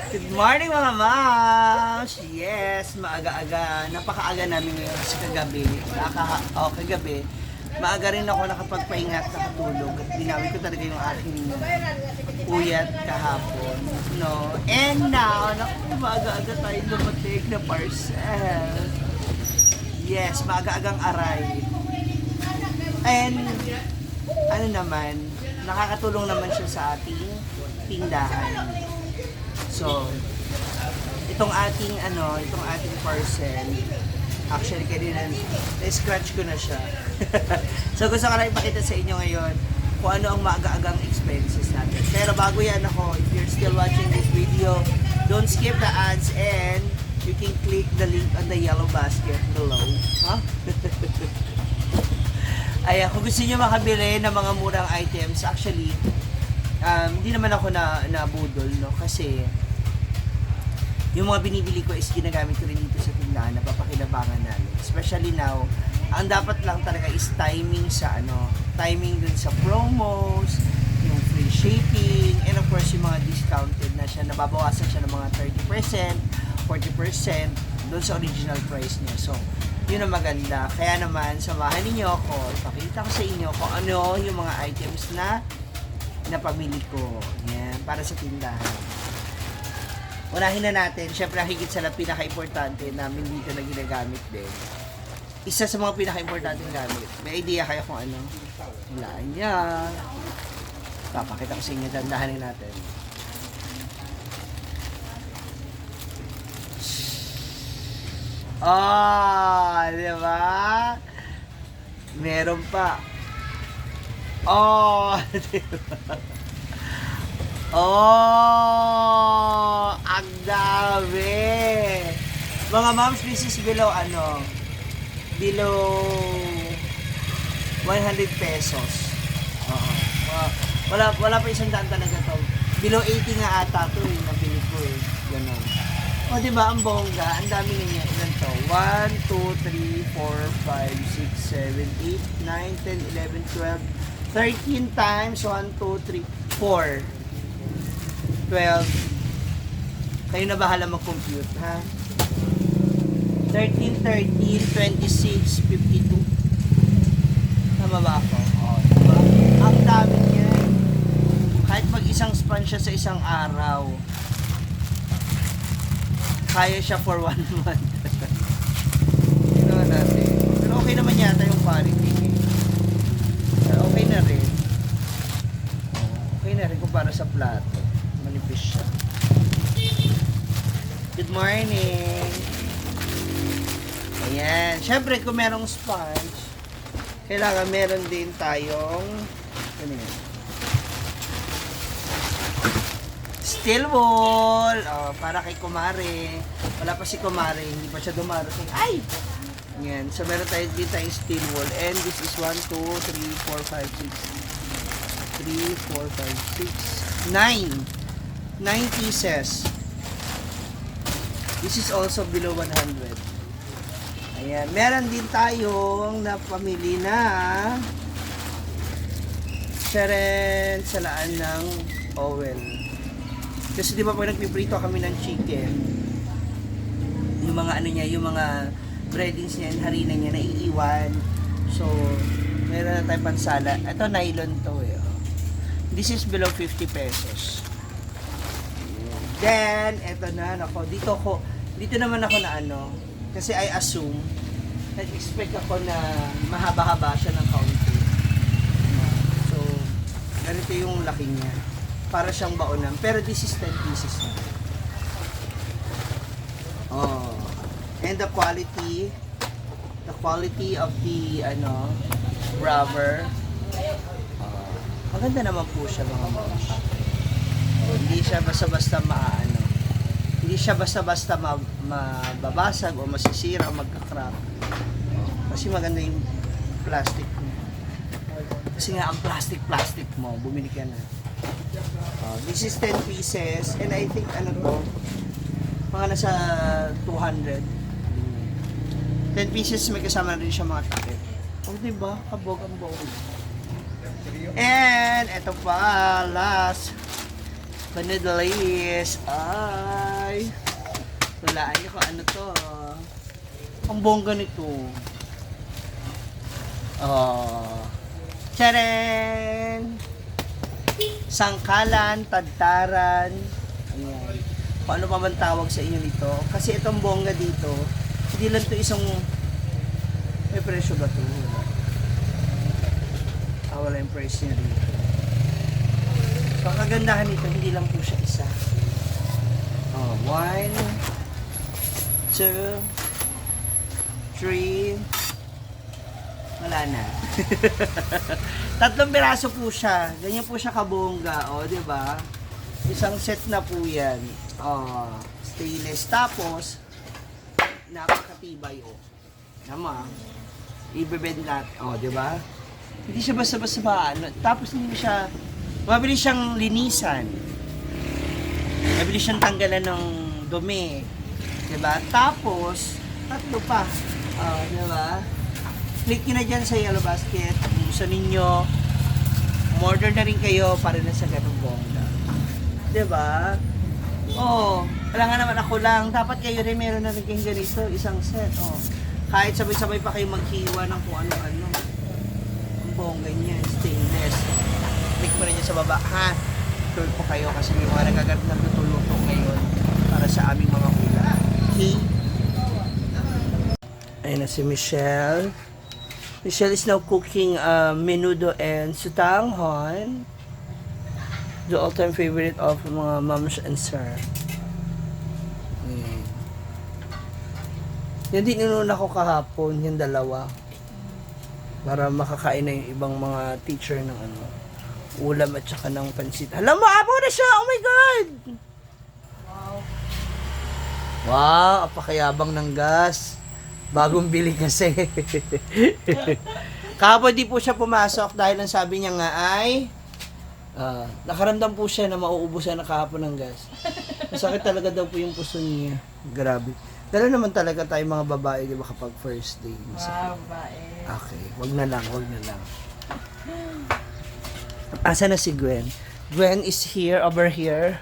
Good morning mga moms! Yes, maaga-aga. Napakaaga namin ngayon kasi kagabi. Kagabi. Maaga rin ako nakapagpahinga at nakatulog. At binawin ko talaga yung aking puyat kahapon. No? And now, maaga-aga tayo dumating na parcel. Yes, maaga-agang aray. And, ano naman, nakakatulong naman siya sa ating tindahan. So, itong ating parcel, actually kanina na-scratch ko na siya. So gusto ko lang ipakita sa inyo ngayon kung ano ang maaga-agang expenses natin. Pero bago yan ako, if you're still watching this video, don't skip the ads and you can click the link on the yellow basket below. Huh? Ayan, kung gusto niyo makabili ng mga murang items, actually, hindi naman ako nabudol, no? Kasi yung mga binibili ko is ginagamit ko rin dito sa tindahan, napapakinabangan namin. Especially now, ang dapat lang talaga is timing sa timing dun sa promos, yung free shipping, and of course yung mga discounted na siya, nababawasan siya ng mga 30%, 40% dun sa original price niya. So, yun ang maganda. Kaya naman, samahan ninyo ako, ipakita ko sa inyo kung ano yung mga items na napamili ko. Yan, para sa tindahan. Unahin na natin, syempre higit sa pinaka-importante namin dito na ginagamit din. Isa sa mga pinaka-importante gamit. May idea kayo kung ano? Wala niya. Papakita ko sa inyo, dandahanin natin. Di ba? Meron pa. Di ba? Ang dami. Mga moms, this is below below 100 pesos. Wala pa 100 talaga to. Below 80 nga ata to nabili ko Ganon. Diba, ang bongga, ang dami niya. Ilan to? 1, 2, 3, 4, 5, 6, 7, 8, 9, 10, 11, 12, 13 times 1, 2, 3, 4. 12. Kayo na bahala mag-compute, ha? 13, 26, 52. Tama ba ako? Diba? Ang dami niya. Kahit mag-isang span siya sa isang araw, kaya siya for 1 month. Ito natin. Pero okay naman yata yung quality. Okay na rin. Okay na rin kumpara sa plato. Manipis siya. Good morning! Ayan. Siyempre, kung merong sponge, kailangan meron din tayong steel wool. Para kay Kumare. Wala pa si Kumare. Hindi pa siya dumarating. Ay! Ayan. So, meron tayo din tayong steel wool. And this is 1, 2, 3, 4, 5, 6. 3, 4, 5, 6, 9. 9 pieces. This is also below 100. Ayan. Meron din tayong napamili na sharon salaan ng oil. Kasi di ba pag nagpiprito kami ng chicken, yung mga yung mga breadings niya, yung harina niya, naiiwan. So, meron na tayong pansala. Ito, nylon to This is below 50 pesos. Then, eto na, dito naman ako na kasi I assume, nag-expect ako na mahaba-haba siya ng kaunti. So, ganito yung laki niya. Para siyang baonan. Pero this is 10 pieces na. And the quality of the, rubber, maganda naman po siya mga moms. Hindi siya basta-basta hindi siya basta-basta mababasag o masisira o magka-crack. Kasi maganda yung plastic mo. Kasi nga ang plastic mo, bumili ka na. This is 10 pieces and I think mga nasa 200. 10 pieces may kasama rin siya mga takip. Diba? Kabog ang buong. And eto pa, last Panadelis. Ay. Walaan niyo kung ano to. Ang bongga nito. Oh. Tcharan! Sangkalan, tadtaran. Ayan. Kung ano pa man tawag sa inyo nito. Kasi itong bongga dito, hindi lang to isang... May presyo ba to? Wala yung price niya dito. So, ang kagandahan nito, hindi lang po siya isa. Oh, 1, 2, 3, wala na. 3 piraso po siya. Ganyan po siya kabongga. O, di ba? Isang set na po yan. O, stainless. Tapos, napakatibay o. Tama. Ibebend natin. O, di ba? Hindi siya basta-basta ba. Tapos, hindi siya, mabilis siyang linisan. Mabilis siyang tanggalan ng dumi. Di ba? Tapos, 3 pa. O, di ba? Click nyo na dyan sa yellow basket. Kung gusto ninyo, order na rin kayo para na sa ganung bongga. Diba? Oh, wala nga naman ako lang. Dapat kayo rin meron na rin kayong ganito, isang set. Oh. Kahit sabay-sabay pa kayo maghiwa ng kung ano-ano. Ang bongga niya, stainless. Click mo rin dyan sa baba, ha? Tuloy po kayo kasi may mga nagagat na tutuluto ngayon para sa aming mga ulam. Okay? Ayun na si Michelle. Michelle is now cooking menudo and sutanghon. The all-time favorite of mga moms and sir. Yan din inuna ko kahapon, yung dalawa. Para makakain na yung ibang mga teacher ng ano, ulam at saka ng pansit. Alam mo, abo na siya! Oh my God! Wow! Wow! Apakayabang ng gas. Bagong bili kasi. Kahapon di po siya pumasok dahil ang sabi niya nga ay nakaramdam po siya na mauubusan na kahapon ng gas. Masakit talaga daw po yung puso niya. Grabe. Dala naman talaga tayo mga babae, di ba, kapag first day. Masakit. Babae. Okay, wag na lang, wag na lang. Asa na si Gwen? Gwen is here, over here.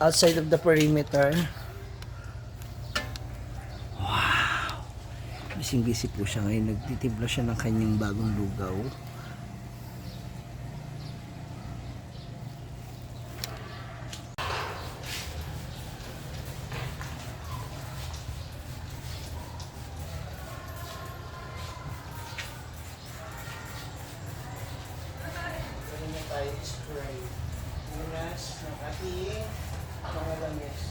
Outside of the perimeter. Busy po siya ngayon. Nagtitimpla siya ng kanyang bagong lugaw. Ganyan tayo spray. Unas ng ating mga lamis.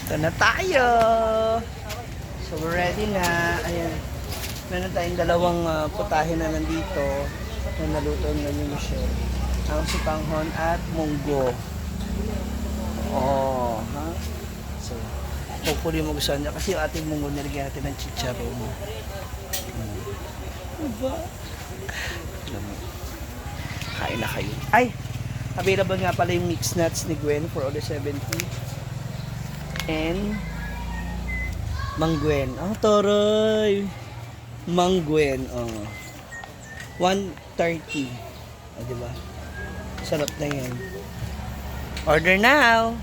Ito na tayo. So, we're ready na. Ayan. Meron tayong dalawang putahe na nandito na naluto na ni Michelle. Ang sipanghon at munggo. Oh, ha? So, hopefully magustuhan niya. Kasi yung ating munggo nilagyan natin ng chicharon. Diba? Kain na kayo. Ay! Available nga pala yung mixed nuts ni Gwen for order 70. And Mang Gwen. Oh, toroy! Mang Gwen. Oh. 130. Oh, diba? Sarap na yan. Order now!